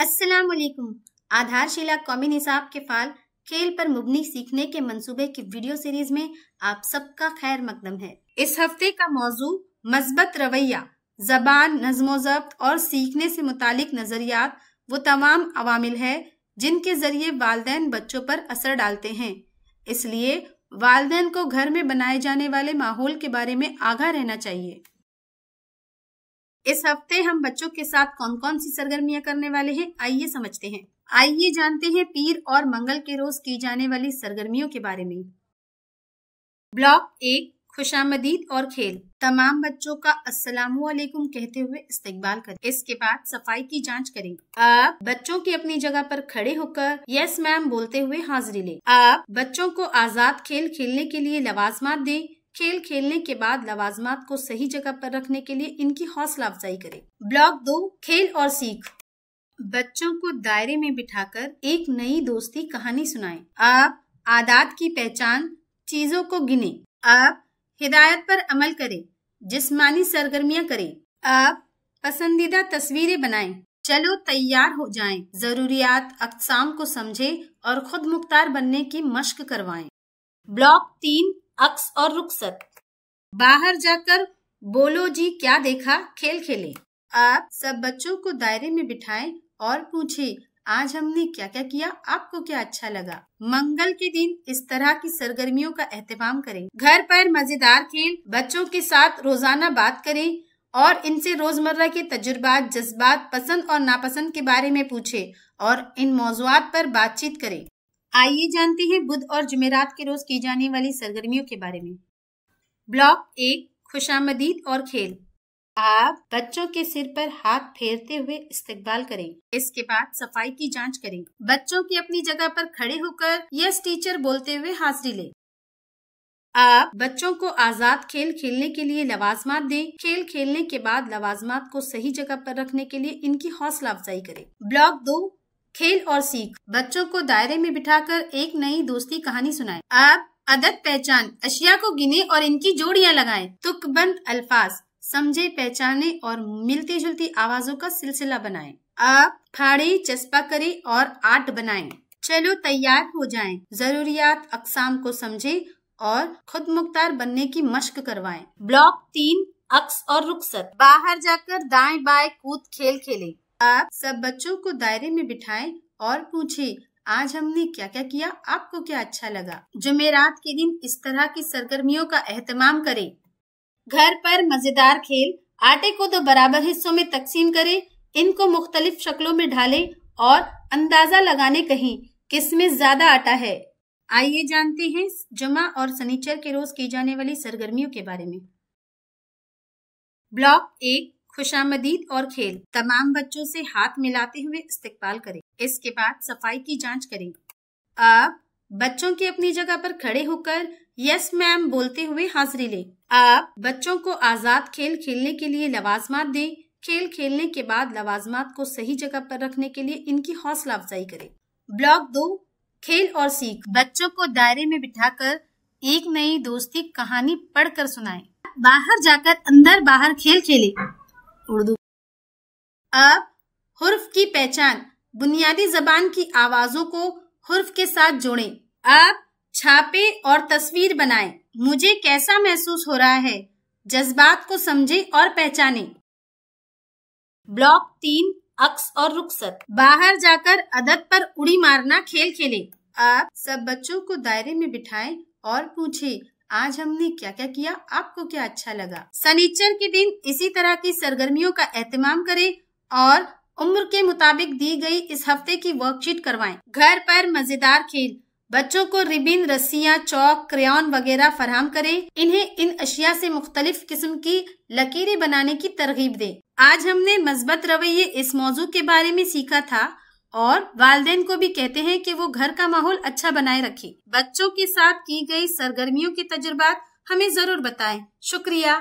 अस्सलामुअलैकुम। आधारशिला कौमी निसाब के फाल खेल पर मुबनी सीखने के मंसूबे की वीडियो सीरीज में आप सबका खैर मकदम है। इस हफ्ते का मौजू मस्बत रवैया, जबान, नज़्मो ज़ब्त और सीखने से मुतालिक नजरियात वो तमाम अवामिल है जिनके जरिए वालिदैन बच्चों पर असर डालते हैं। इसलिए वालिदैन को घर में बनाए जाने वाले माहौल के बारे में आगाह रहना चाहिए। इस हफ्ते हम बच्चों के साथ कौन कौन सी सरगर्मियां करने वाले हैं, आइए समझते हैं। आइए जानते हैं पीर और मंगल के रोज की जाने वाली सरगर्मियों के बारे में। ब्लॉक 1, खुशामदीद और खेल। तमाम बच्चों का अस्सलामु अलैकुम कहते हुए इस्तकबाल करें। इसके बाद सफाई की जांच करें। आप बच्चों की अपनी जगह पर खड़े होकर यस मैम बोलते हुए हाजिरी लें। आप बच्चों को आजाद खेल खेलने के लिए लवाजमात दें। खेल खेलने के बाद लवाजमात को सही जगह पर रखने के लिए इनकी हौसला अफजाई करें। ब्लॉक 2, खेल और सीख। बच्चों को दायरे में बिठाकर एक नई दोस्ती कहानी सुनाएं। आप आदात की पहचान, चीजों को गिने। आप हिदायत पर अमल करें। जिस्मानी सरगर्मियां करें। आप पसंदीदा तस्वीरें बनाएं। चलो तैयार हो जाएं। जरूरियात अक़साम को समझें और खुद मुख्तार बनने की मश्क करवाएं। ब्लॉक 3, अक्स और रुखसत। बाहर जाकर बोलो जी क्या देखा, खेल खेलें। आप सब बच्चों को दायरे में बिठाएं और पूछें आज हमने क्या क्या किया, आपको क्या अच्छा लगा। मंगल के दिन इस तरह की सरगर्मियों का एहतमाम करें। घर पर मजेदार खेल, बच्चों के साथ रोजाना बात करें और इनसे रोजमर्रा के तजुर्बात, जज्बात, पसंद और नापसंद के बारे में पूछें और इन मौज़ूआत पर बातचीत करें। आइए जानते हैं बुध और जुमेरात के रोज की जाने वाली सरगर्मियों के बारे में। ब्लॉक 1, खुशामदीद और खेल। आप बच्चों के सिर पर हाथ फेरते हुए इस्तकबाल करें। इसके बाद सफाई की जांच करें। बच्चों की अपनी जगह पर खड़े होकर यस टीचर बोलते हुए हाजिरी लें। आप बच्चों को आजाद खेल खेलने के लिए लवाजमात दें। खेल खेलने के बाद लवाजमात को सही जगह पर रखने के लिए इनकी हौसला अफजाई करें। ब्लॉक 2, खेल और सीख। बच्चों को दायरे में बिठाकर एक नई दोस्ती कहानी सुनाएं। आप अदद पहचान, अशिया को गिने और इनकी जोड़ियां लगाएं। तुकबंद अल्फाज, समझे, पहचाने और मिलती जुलती आवाजों का सिलसिला बनाएं। आप फाड़े, चस्पा करें और आर्ट बनाएं। चलो तैयार हो जाएं। जरूरियात अक़साम को समझें और खुद मुख्तार बनने की मश्क करवाएं। ब्लॉक 3, अक्स और रुखसत। बाहर जाकर दाएं बाएं कूद खेल खेलें। आप सब बच्चों को दायरे में बिठाएं और पूछें आज हमने क्या क्या किया, आपको क्या अच्छा लगा। जुमेरात के दिन इस तरह की सरगर्मियों का एहतमाम करें। घर पर मजेदार खेल, आटे को 2 बराबर हिस्सों में तकसीम करें, इनको मुख्तलिफ शक्लों में ढालें और अंदाजा लगाने कहें किसमें ज्यादा आटा है। आइए जानते हैं जुमा और सनीचर के रोज की जाने वाली सरगर्मियों के बारे में। ब्लॉक 1, खुशामदीद और खेल। तमाम बच्चों से हाथ मिलाते हुए इस्तकबाल करें। इसके बाद सफाई की जांच करें। आप बच्चों की अपनी जगह पर खड़े होकर यस मैम बोलते हुए हाजिरी लें। आप बच्चों को आजाद खेल खेलने के लिए लवाजमात दें। खेल खेलने के बाद लवाजमात को सही जगह पर रखने के लिए इनकी हौसला अफजाई करें। ब्लॉक 2, खेल और सीख। बच्चों को दायरे में बिठाकर एक नई दोस्ती कहानी पढ़कर सुनाएं। बाहर जाकर अंदर बाहर खेल खेलें। उर्दू। अब हुर्फ की पहचान, बुनियादी जबान की आवाजों को हुर्फ के साथ जोड़ें। आप छापे और तस्वीर बनाएं। मुझे कैसा महसूस हो रहा है, जज्बात को समझें और पहचानें। ब्लॉक 3, अक्स और रुखसत। बाहर जाकर अदद पर उड़ी मारना खेल खेलें। आप सब बच्चों को दायरे में बिठाएं और पूछें आज हमने क्या क्या किया, आपको क्या अच्छा लगा। सनीचर के दिन इसी तरह की सरगर्मियों का एहतमाम करें और उम्र के मुताबिक दी गई इस हफ्ते की वर्कशीट करवाएं। घर पर मजेदार खेल, बच्चों को रिबिन, रस्सियां, चौक, क्रेयॉन वगैरह फराहम करें। इन्हें इन अशिया से मुख्तलिफ किस्म की लकीरें बनाने की तरगीब दें। आज हमने मस्बत रवैये इस मौजू के बारे में सीखा था और वालिदैन को भी कहते हैं कि वो घर का माहौल अच्छा बनाए रखें। बच्चों के साथ की गई सरगर्मियों के तजुर्बात हमें जरूर बताएं। शुक्रिया।